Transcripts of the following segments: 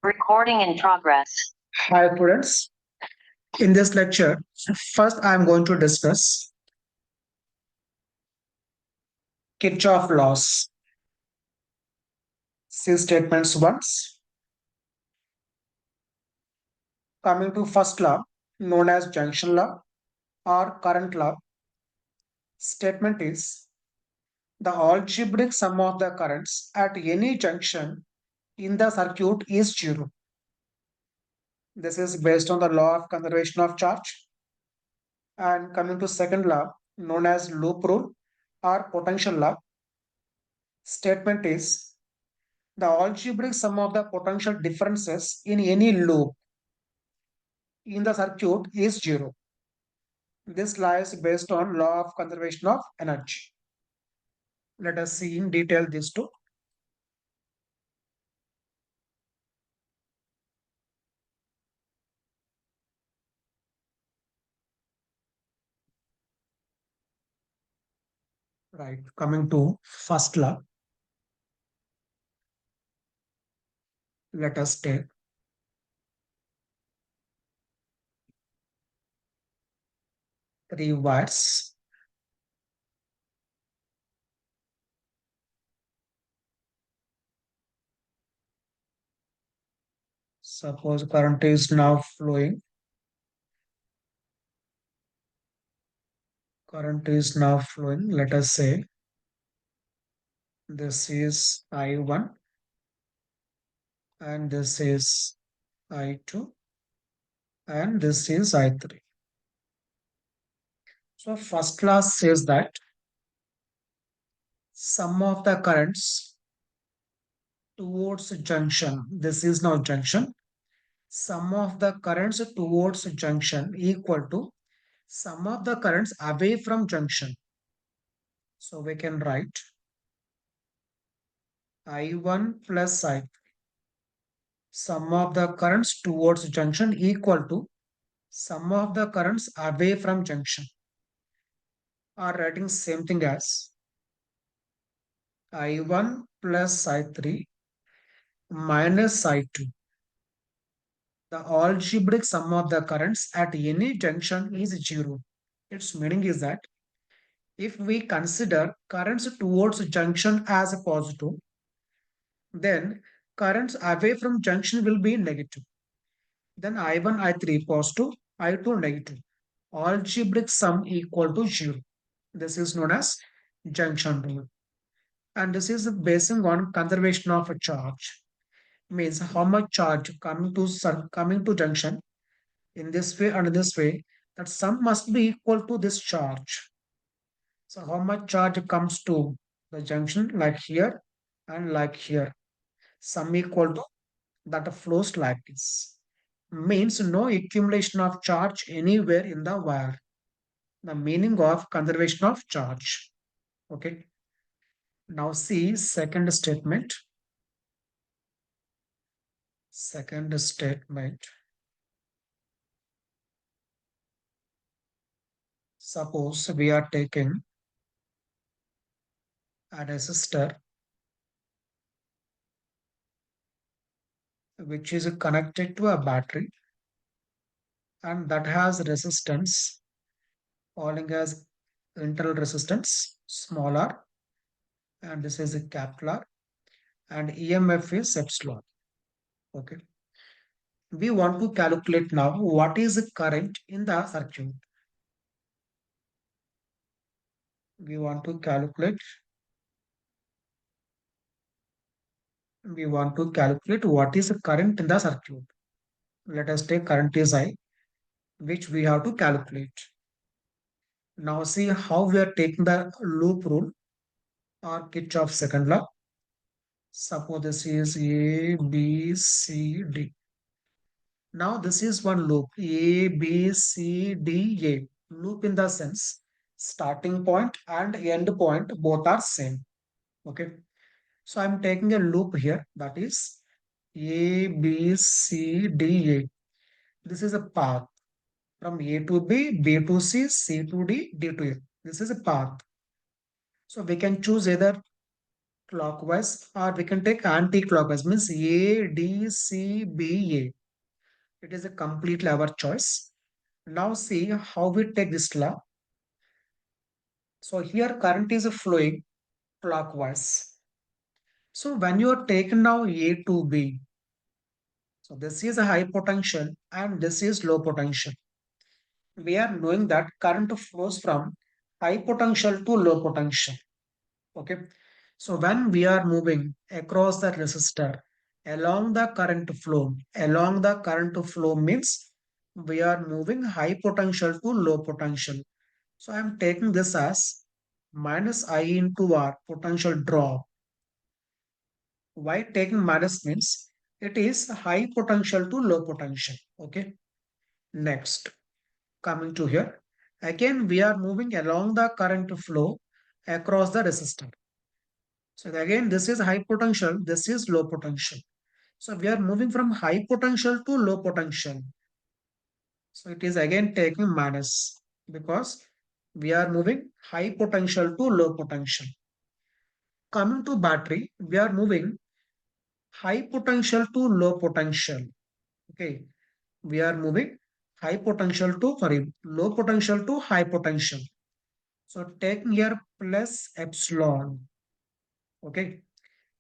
Recording in progress. Hi, students. In this lecture, first I am going to discuss Kirchhoff laws. See statements once. Coming to first law, known as junction law or current law, statement is the algebraic sum of the currents at any junction in the circuit is zero. This is based on the law of conservation of charge. And coming to second law, known as loop rule or potential law, statement is the algebraic sum of the potential differences in any loop in the circuit is zero. This law is based on law of conservation of energy. Let us see in detail these two. Right, coming to first law, let us take three wires. Suppose current is now flowing. Current is now flowing. Let us say this is I1 and this is I2 and this is I3. So first law says that sum of the currents towards junction, this is now junction, sum of the currents towards junction equal to sum of the currents away from junction. So we can write I1 plus I3. Sum of the currents towards junction equal to sum of the currents away from junction. Or writing same thing as I1 plus I3 minus I2. The algebraic sum of the currents at any junction is zero. Its meaning is that if we consider currents towards junction as a positive, then currents away from junction will be negative. Then I1, I3 positive, I2 negative. Algebraic sum equal to zero. This is known as junction rule. And this is basing on conservation of a charge. Means how much charge coming to junction in this way and in this way, that sum must be equal to this charge. So how much charge comes to the junction like here and like here. Sum equal to that flows like this. Means no accumulation of charge anywhere in the wire. The meaning of conservation of charge. Okay. Now see second statement. Second statement. Suppose we are taking a resistor which is connected to a battery and that has resistance calling as internal resistance small r, and this is a capital R, and EMF is epsilon. Okay. We want to calculate now what is the current in the circuit. We want to calculate what is the current in the circuit. Let us take current is I, which we have to calculate. Now see how we are taking the loop rule or Kirchhoff's second law. Suppose this is A, B, C, D. Now this is one loop, A, B, C, D, A. Loop in the sense starting point and end point both are same. Okay. So I'm taking a loop here, that is A, B, C, D, A. This is a path from A to B, B to C, C to D, D to A. This is a path. So we can choose either clockwise, or we can take anti-clockwise, means A, D, C, B, A. It is a completely our choice. Now see how we take this law. So here current is flowing clockwise. So when you are taking now A to B, so this is a high potential and this is low potential. We are knowing that current flows from high potential to low potential. Okay. So when we are moving across the resistor along the current flow means we are moving high potential to low potential. So I am taking this as minus I into R potential drop. Why taking minus means it is high potential to low potential. Okay. Next, coming to here. Again, we are moving along the current flow across the resistor. So again, this is high potential, this is low potential. So we are moving from high potential to low potential. So it is again taking minus because we are moving high potential to low potential. Coming to battery, we are moving high potential to low potential. Okay, we are moving low potential to high potential. So taking here plus epsilon. Okay,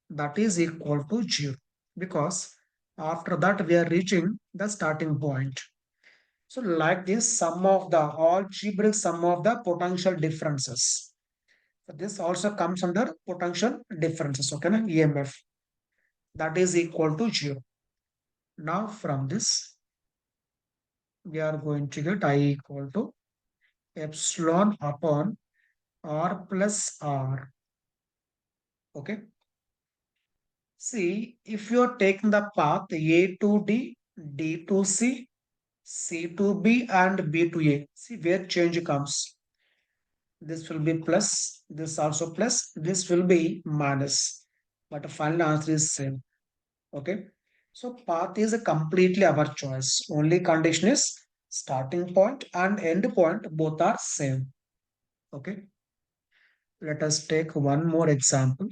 that is equal to 0 because after that we are reaching the starting point. So like this, sum of the algebraic sum of the potential differences. So this also comes under potential differences, okay, na? EMF, that is equal to 0. Now from this, we are going to get I equal to epsilon upon R plus R. Okay. See, if you are taking the path A to D, D to C, C to B and B to A, see where change comes. This will be plus, this also plus, this will be minus. But the final answer is same. Okay. So path is a completely our choice. Only condition is starting point and end point both are same. Okay. Let us take one more example.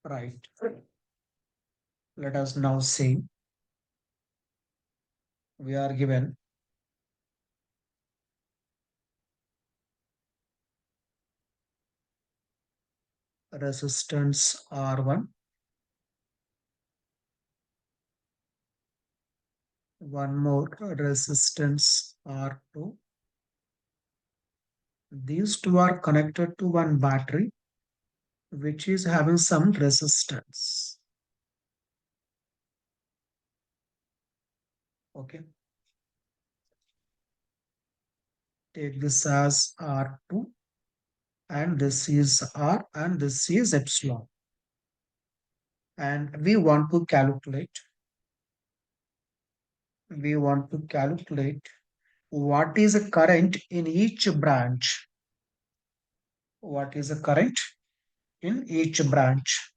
Right. Let us now see. We are given resistance R1, one more resistance R2. These two are connected to one battery which is having some resistance. Okay. Take this as R2 and this is R and this is epsilon. And we want to calculate what is the current in each branch. What is the current in each branch?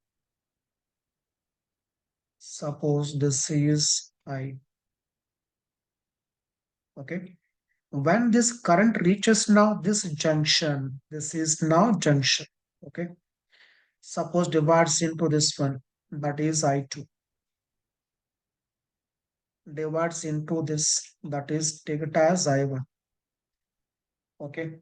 Suppose this is I. Okay. When this current reaches now this junction, this is now junction. Okay. Suppose divides into this one, that is I2. Divides into this, that is take it as I1. Okay.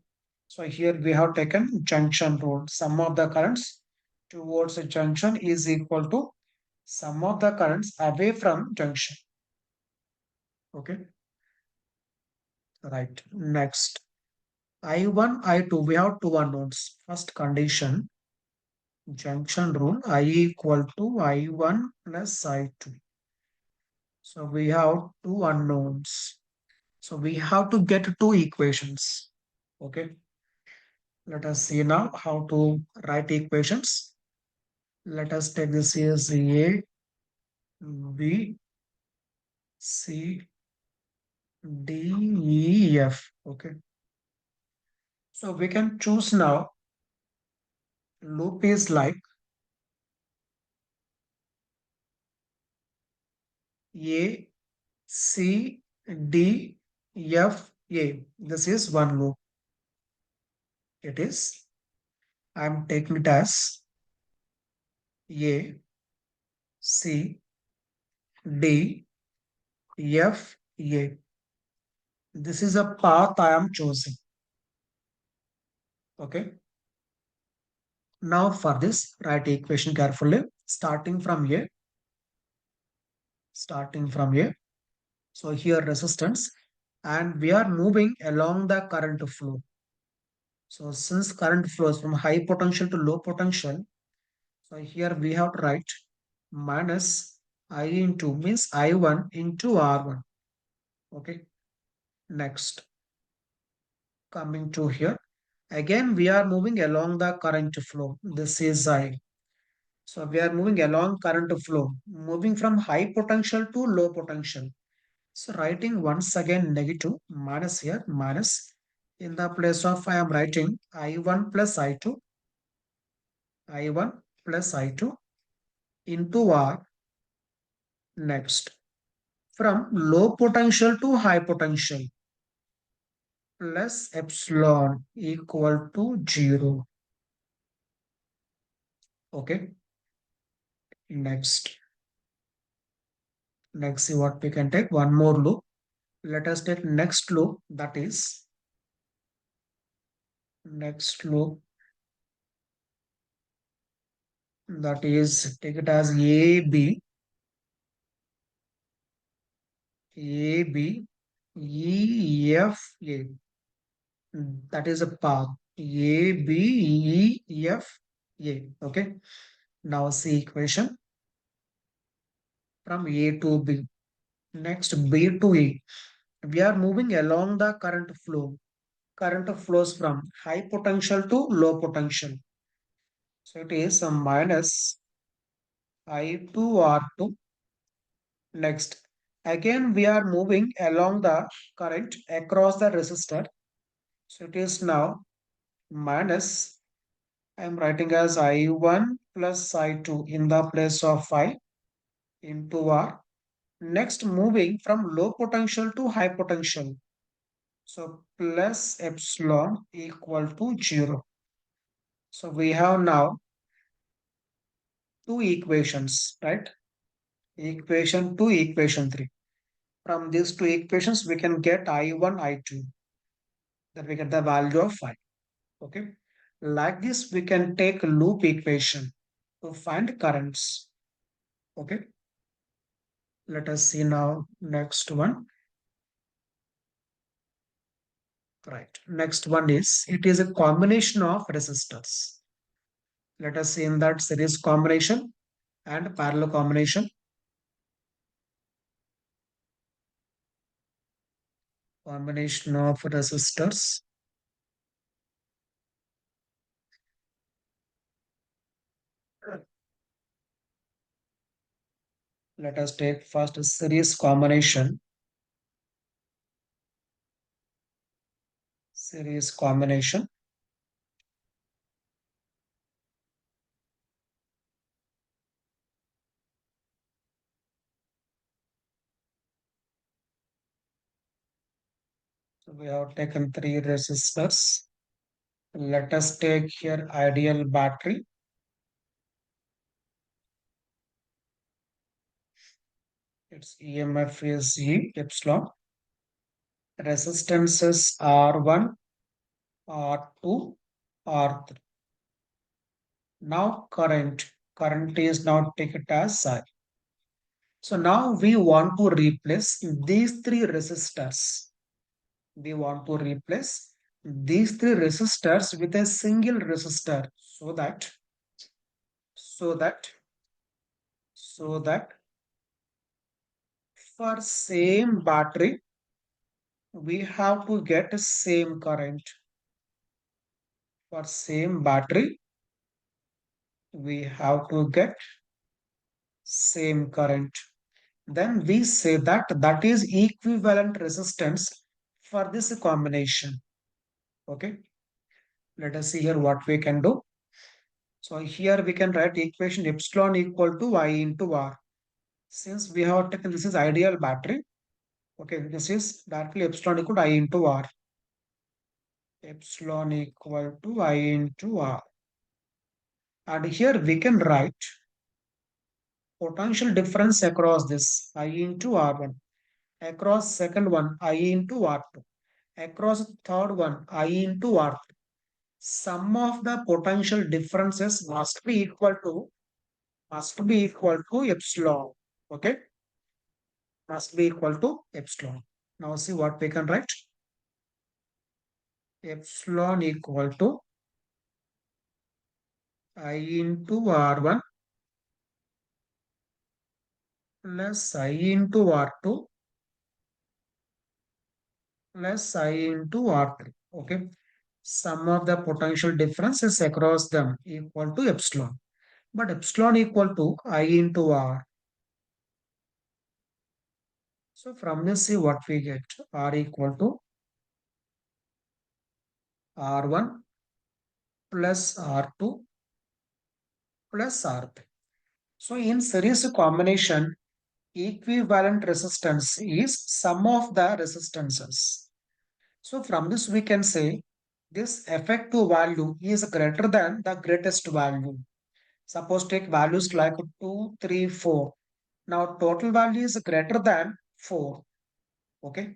So here we have taken junction rule. Sum of the currents towards a junction is equal to sum of the currents away from junction. Okay. Right. Next. I1, I2, we have two unknowns. First condition, junction rule, I equal to I1 plus I2. So we have two unknowns. So we have to get two equations. Okay. Let us see now how to write equations. Let us take this as A, B, C, D, E, F. Okay. So we can choose now. Loop is like A, C, D, F, A. This is one loop. It is, I am taking it as A, C, D, F, A. This is a path I am choosing. Okay. Now for this, write equation carefully. Starting from A. So here resistance, and we are moving along the current flow. So since current flows from high potential to low potential, so here we have to write minus I into means I1 into R1. Okay. Next, coming to here. Again, we are moving along the current flow. This is I. So we are moving along current flow, moving from high potential to low potential. So writing once again negative minus here minus. In the place of I am writing I1 plus I2, I1 plus I2 into R. Next, from low potential to high potential plus epsilon equal to 0. Okay. Next, see what we can take. One more loop. Let us take next loop, that is next loop, that is take it as A B E F A. That is a path A B E F A. Okay. Now see equation from A to B. Next B to E. We are moving along the current flow. Current flows from high potential to low potential. So it is a minus I2 R2. Next, again we are moving along the current across the resistor. So it is now minus, I am writing as I1 plus I2 in the place of I into R. Next, moving from low potential to high potential. So plus epsilon equal to 0. So we have now two equations, right? Equation 2, equation 3. From these two equations, we can get I1, I2. Then we get the value of I. Okay. Like this, we can take loop equation to find currents. Okay. Let us see now next one. Right. Next one is, it is a combination of resistors. Let us see in that series combination and parallel combination. Combination of resistors. Let us take first series combination. Series combination. So we have taken three resistors. Let us take here ideal battery. Its EMF is E epsilon. Resistances R1, R2, R3. Now current is now taken as I. So now we want to replace these three resistors. We want to replace these three resistors with a single resistor so that for same battery we have to get same current. For same battery we have to get same current. Then we say that that is equivalent resistance for this combination. Okay. Let us see here what we can do. So here we can write equation epsilon equal to I into R. Since we have taken this is ideal battery, okay, this is directly epsilon equal to I into R. Epsilon equal to I into R. And here we can write potential difference across this I into R1, across second one I into R2, across third one I into R3. Sum of the potential differences must be equal to epsilon. Okay, must be equal to epsilon. Now see what we can write. Epsilon equal to I into R1 plus I into R2 plus I into R3. Okay. Sum of the potential differences across them equal to epsilon. But epsilon equal to I into R. So from this, see what we get. R equal to R1 plus R2 plus R3. So in series combination, equivalent resistance is sum of the resistances. So from this we can say this effective value is greater than the greatest value. Suppose take values like 2, 3, 4. Now total value is greater than 4. Okay.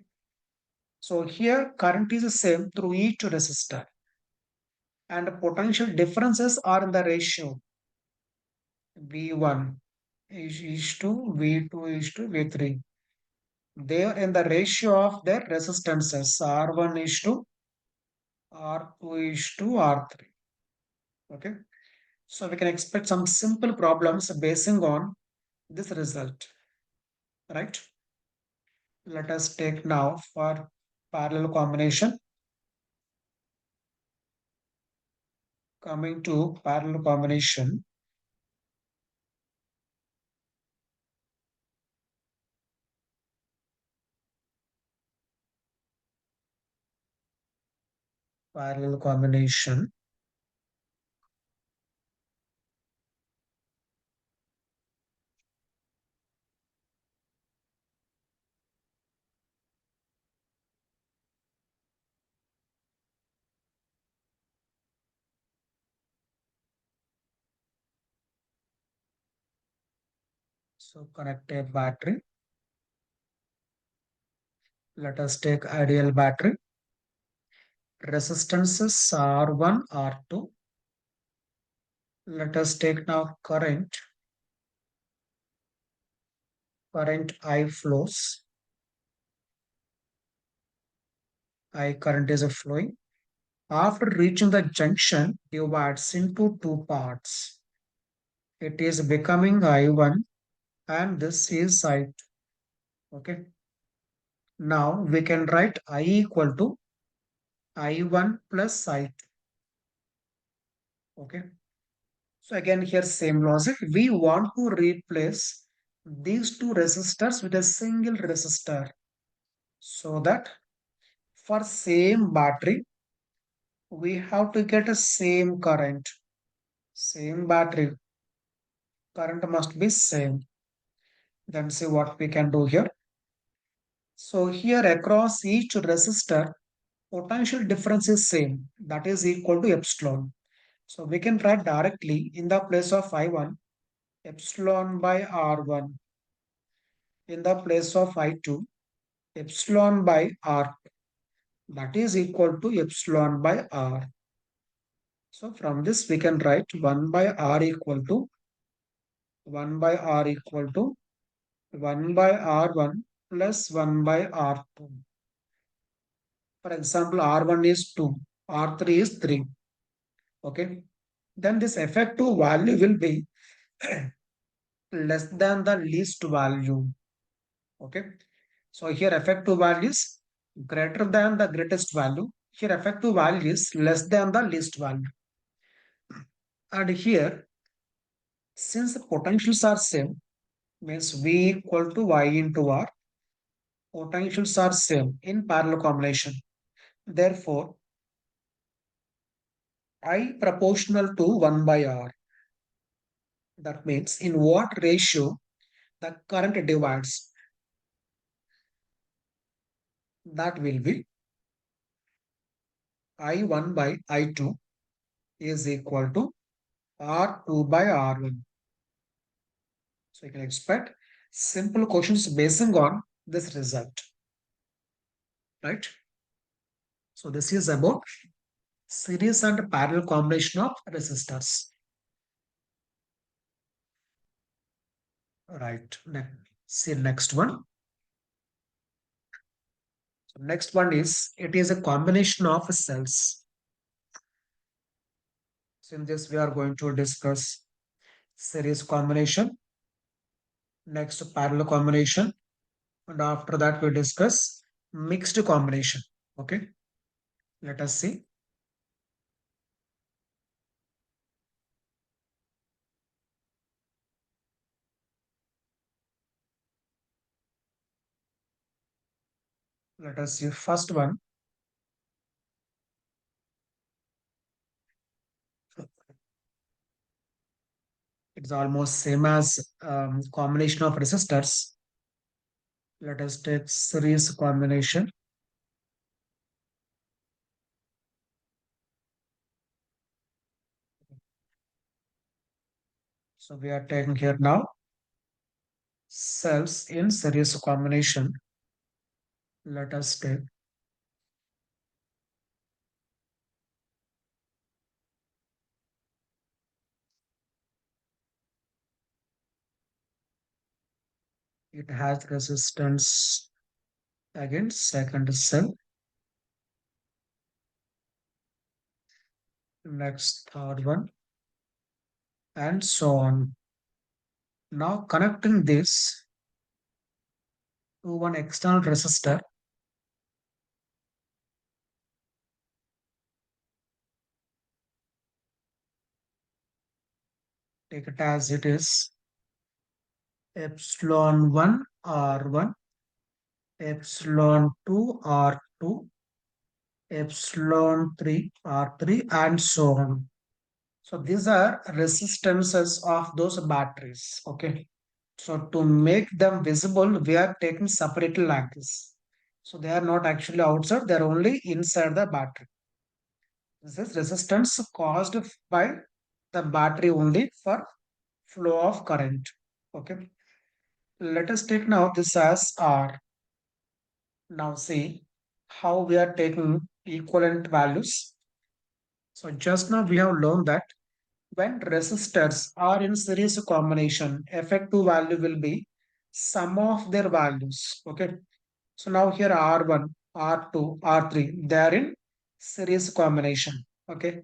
So here current is the same through each resistor. And potential differences are in the ratio V1 is to V2 is to V3. They are in the ratio of their resistances. R1 is to R2 is to R3. Okay. So we can expect some simple problems basing on this result, right? Let us take now for parallel combination. Coming to parallel combination, parallel combination. So connect a battery. Let us take ideal battery. Resistances R1, R2. Let us take now current. Current I flows. I current is flowing. After reaching the junction, divides into two parts. It is becoming I1 and this is I2. Okay. Now we can write I equal to I1 plus I2. Okay. So again here same logic. We want to replace these two resistors with a single resistor so that for same battery we have to get a same current. Same battery current must be same. Then see what we can do here. So here across each resistor potential difference is same. That is equal to epsilon. So we can write directly in the place of I1 epsilon by R1, in the place of I2 epsilon by R. That is equal to epsilon by R. So from this we can write 1 by R equal to 1 by R equal to 1 by R1 plus 1 by R2. For example, R1 is 2, R3 is 3. Okay. Then this effective value will be less than the least value. Okay. So here effective value is greater than the greatest value. Here effective value is less than the least value. And here, since the potentials are same, means V equal to Y into R, potentials are same in parallel combination. Therefore, I proportional to 1 by R. That means in what ratio the current divides. That will be I1 by I2 is equal to R2 by R1. So you can expect simple questions basing on this result, right? So this is about series and parallel combination of resistors. Right. See next one. So next one is it is a combination of cells. So in this we are going to discuss series combination, next parallel combination, and after that we discuss mixed combination. Okay. Let us see. Let us see first one. It's almost same as combination of resistors. Let us take series combination. So we are taking here now cells in series combination. Let us take it has resistance again second cell, next third one, and so on. Now connecting this to one external resistor, take it as it is epsilon 1 R1, epsilon 2 R2, epsilon 3 R3, and so on. So these are resistances of those batteries. Okay. So to make them visible, we are taking separately like this. So they are not actually outside, they are only inside the battery. This is resistance caused by the battery only for flow of current. Okay. Let us take now this as R. Now see how we are taking equivalent values. So just now we have learned that when resistors are in series combination, effective value will be sum of their values. Okay. So now here R1, R2, R3, they are in series combination. Okay.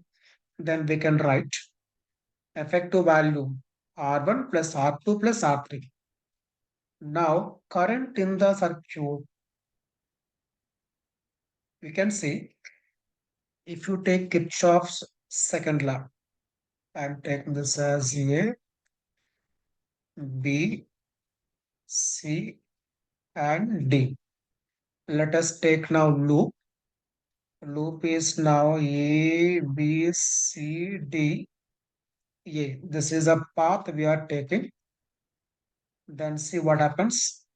Then we can write effective value R1 plus R2 plus R3. Now current in the circuit, we can see if you take Kirchhoff's second law, I'm taking this as A, B, C, and D. Let us take now loop. Loop is now A, B, C, D, A. This is a path we are taking. Then see what happens.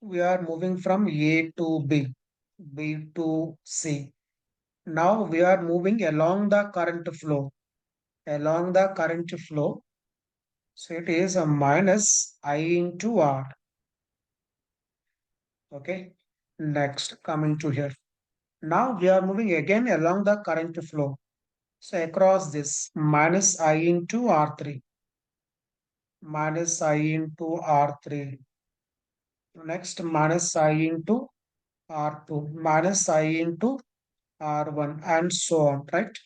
We are moving from A to B, B to C. Now we are moving along the current flow. Along the current flow. So it is a minus I into R. Okay. Next, coming to here. Now we are moving again along the current flow. So across this minus I into R3. Minus I into R3. Next minus I into R2. Minus I into R1 and so on, right?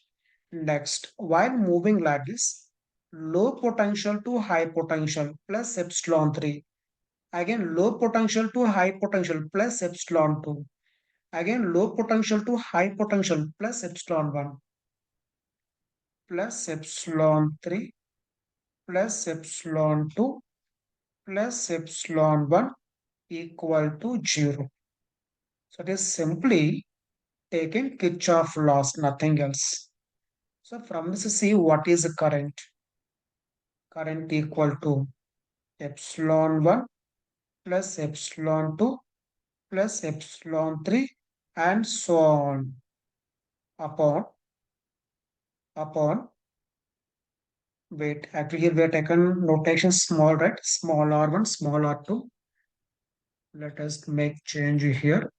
Next, while moving like this, low potential to high potential plus epsilon 3. Again, low potential to high potential plus epsilon 2. Again, low potential to high potential plus epsilon 1 plus epsilon 3 plus epsilon 2 plus epsilon 1 equal to 0. So it is simply taking Kirchhoff laws, nothing else. So from this, see what is the current. Current equal to epsilon 1 plus epsilon 2 plus epsilon 3 and so on upon wait, actually here we have taken notation small, right? Small r1, small r2. Let us make change here.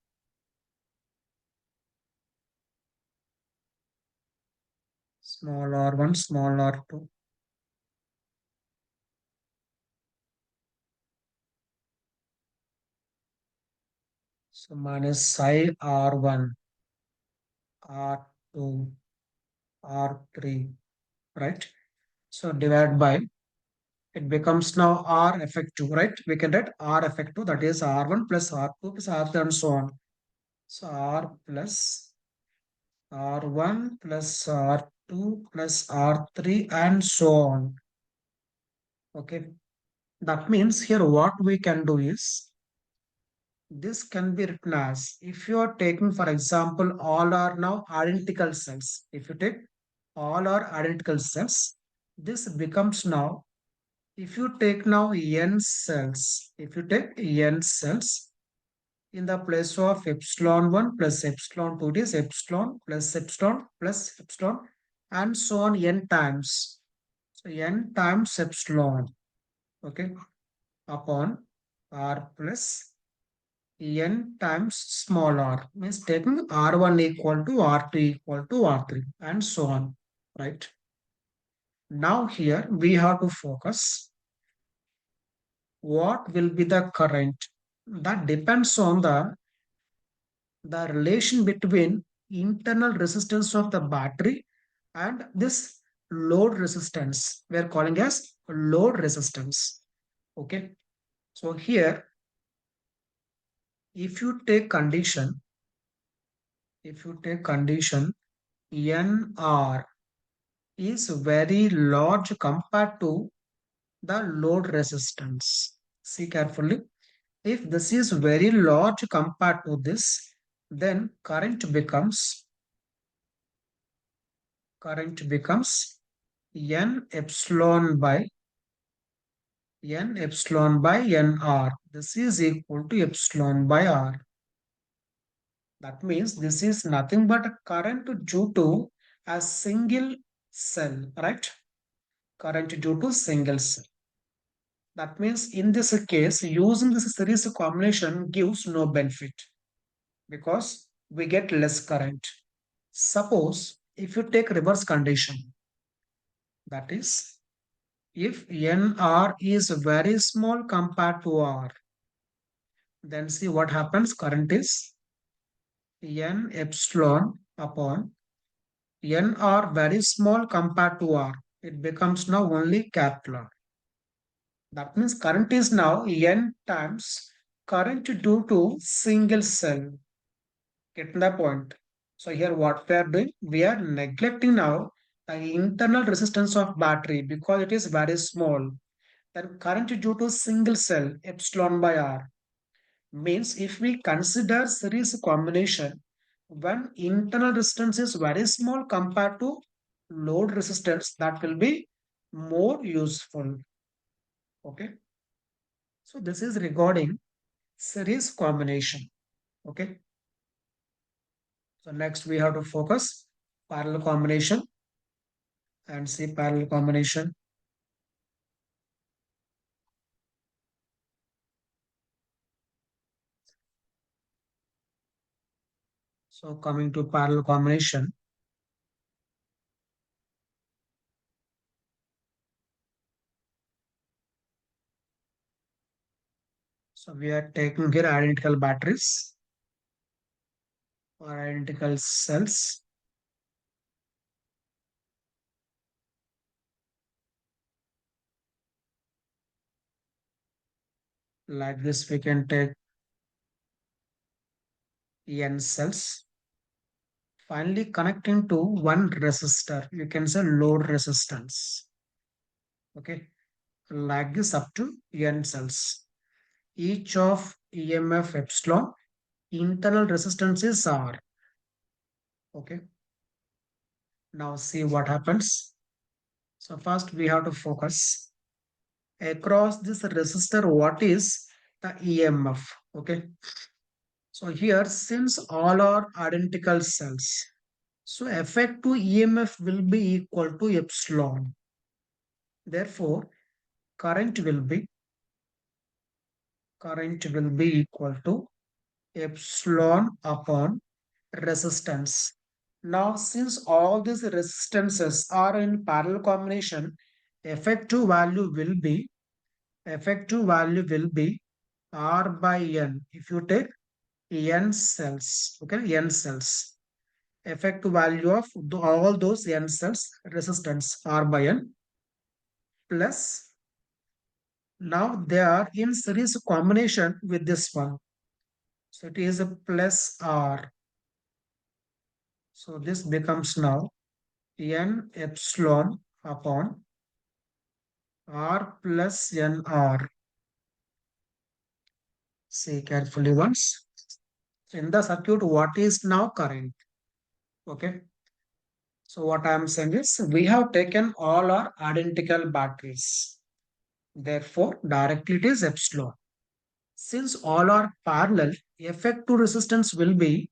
Small r1, small r2. So minus psi r1, r2, r3, right? So divide by, it becomes now r effective, right? We can write r effective, that is r1 plus r2 plus r3 and so on. So r plus r1 plus r2 plus r3 and so on. Okay. That means here what we can do is, this can be written as, if you are taking for example all are now identical cells. If you take all are identical cells, this becomes now, if you take now n cells, if you take n cells, in the place of epsilon 1 plus epsilon 2, it is epsilon plus epsilon and so on n times. So n times epsilon, okay, upon r plus n times small r, means taking r1 equal to r2 equal to r3 and so on, right? Now here we have to focus what will be the current. That depends on the relation between internal resistance of the battery and this load resistance. We are calling as load resistance. Okay. So here, if you take condition, if you take condition NR is very large compared to the load resistance. See carefully. If this is very large compared to this, then current becomes n epsilon by nr. This is equal to epsilon by r. That means this is nothing but current due to a single cell, right? Current due to single cell. That means in this case, using this series combination gives no benefit because we get less current. Suppose if you take reverse condition, that is, if nr is very small compared to r, then see what happens. Current is n epsilon upon nr very small compared to r. It becomes now only capital R. That means current is now n times current due to single cell. Get the point? So here what we are doing, we are neglecting now the internal resistance of battery because it is very small. Then current due to single cell epsilon by R means if we consider series combination, when internal resistance is very small compared to load resistance, that will be more useful. Okay. So this is regarding series combination. Okay. So next we have to focus parallel combination and see parallel combination. So coming to parallel combination, so we are taking here identical batteries or identical cells. Like this, we can take n cells. Finally, connecting to one resistor, you can say load resistance. Okay, like this up to n cells. Each of EMF epsilon, internal resistance is R. Okay, now see what happens. So first we have to focus across this resistor, what is the EMF? Okay. So here, since all are identical cells, so effective EMF will be equal to epsilon. Therefore, current will be equal to epsilon upon resistance. Now, since all these resistances are in parallel combination, effective value will be R by N. If you take N cells, okay, N cells, effective value of all those N cells resistance R by N plus, now they are in series combination with this one. So it is a plus R. So this becomes now N epsilon upon R plus NR. See carefully once. In the circuit, what is now current? Okay. So what I am saying is we have taken all our identical batteries. Therefore, directly it is epsilon. Since all are parallel, effective resistance will be,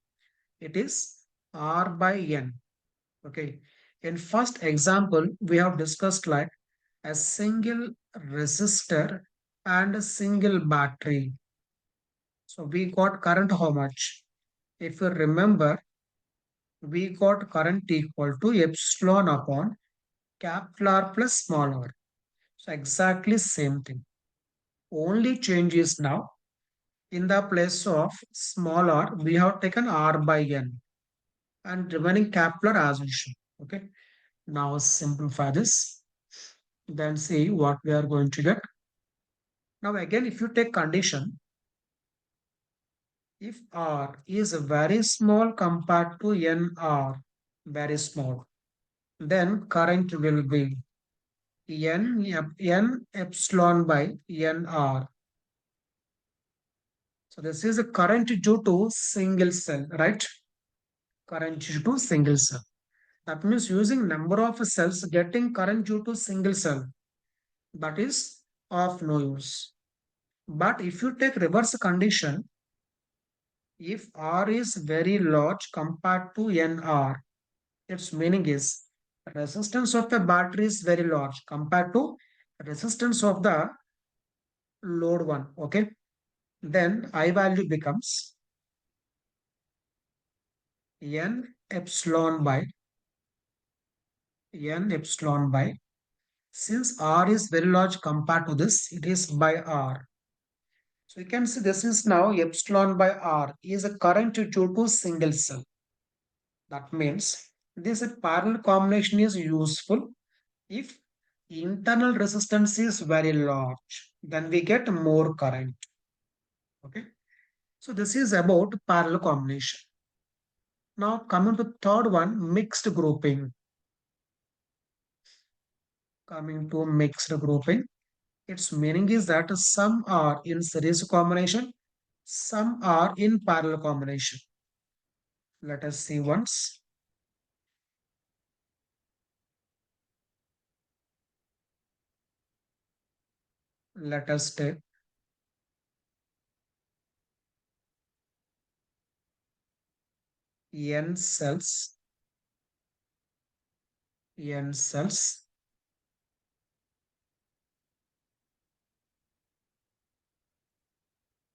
it is R by N. Okay. In first example, we have discussed like a single resistor and a single battery. So we got current how much? If you remember, we got current equal to epsilon upon capital R plus small r. So exactly same thing. Only change is now in the place of small r, we have taken R by N and remaining capital R as usual. Okay. Now simplify this. Then see what we are going to get. Now again, if you take condition, if R is very small compared to NR, very small, then current will be N epsilon by NR. So this is a current due to single cell, right? Current due to single cell. That means using number of cells getting current due to single cell. That is of no use. But if you take reverse condition, if R is very large compared to NR, its meaning is resistance of the battery is very large compared to resistance of the load one. Okay. Then I value becomes N epsilon by since R is very large compared to this, it is by R. So you can see this is now epsilon by R is a current due to single cell. That means this parallel combination is useful if internal resistance is very large, then we get more current. Okay. So this is about parallel combination. Now coming to third one, mixed grouping. Coming to mixed grouping, its meaning is that some are in series combination, some are in parallel combination. Let us see once. Let us take N cells, N cells.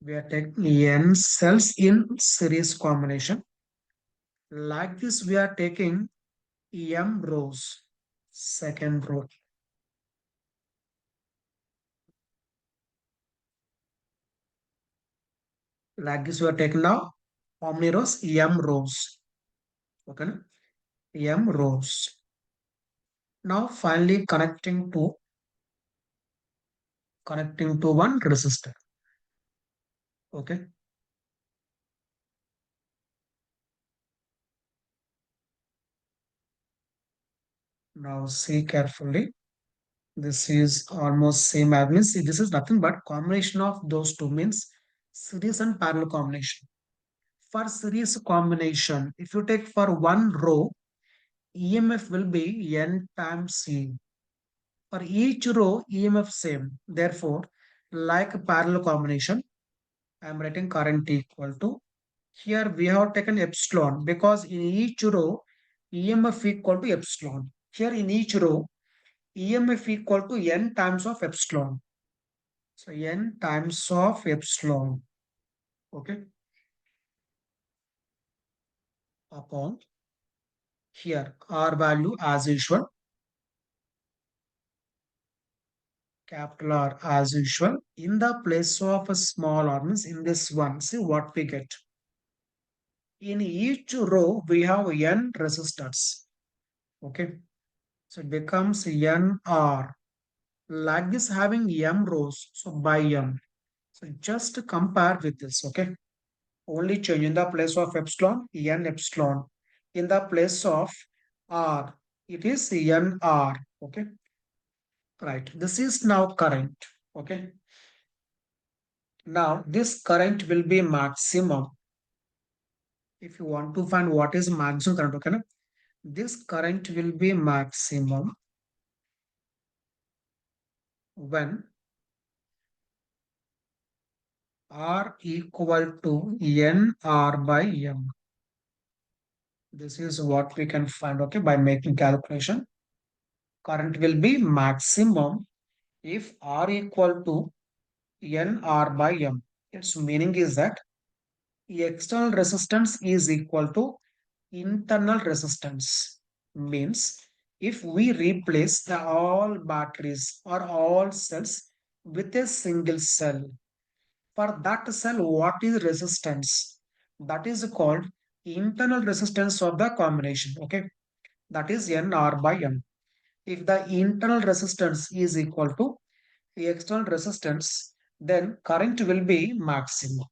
We are taking N cells in series combination. Like this, we are taking M rows, second row. Like this, we are taking now how many rows? M rows. Okay. M rows. Now finally connecting to one resistor. Okay. Now see carefully. This is almost same as means see, this is nothing but combination of those two means series and parallel combination. For series combination, if you take for one row, EMF will be N times C. For each row, EMF same. Therefore, like parallel combination, I am writing current equal to. Here we have taken epsilon because in each row, EMF equal to epsilon. Here in each row, EMF equal to n times of epsilon. So n times of epsilon. Okay. Upon here R value as usual, capital R as usual. In the place of a small r means in this one, see what we get. In each row, we have n resistors. Okay. So it becomes nr. Like this having m rows. So by m. So just compare with this. Okay. Only change in the place of epsilon, n epsilon. In the place of r, it is nr. Okay. Right. This is now current. Okay. Now this current will be maximum. If you want to find what is maximum current, okay, na? This current will be maximum when R equal to N R by M. This is what we can find, okay, by making calculation. Current will be maximum if R equal to N R by M. Its meaning is that external resistance is equal to internal resistance. Means if we replace the all batteries or all cells with a single cell, for that cell, what is resistance? That is called internal resistance of the combination. Okay, that is NR by M. If the internal resistance is equal to the external resistance, then current will be maximum.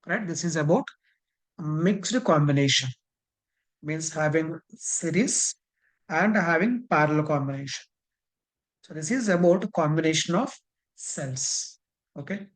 Right? This is about mixed combination. Means having series and having parallel combination. So this is about combination of cells. Okay.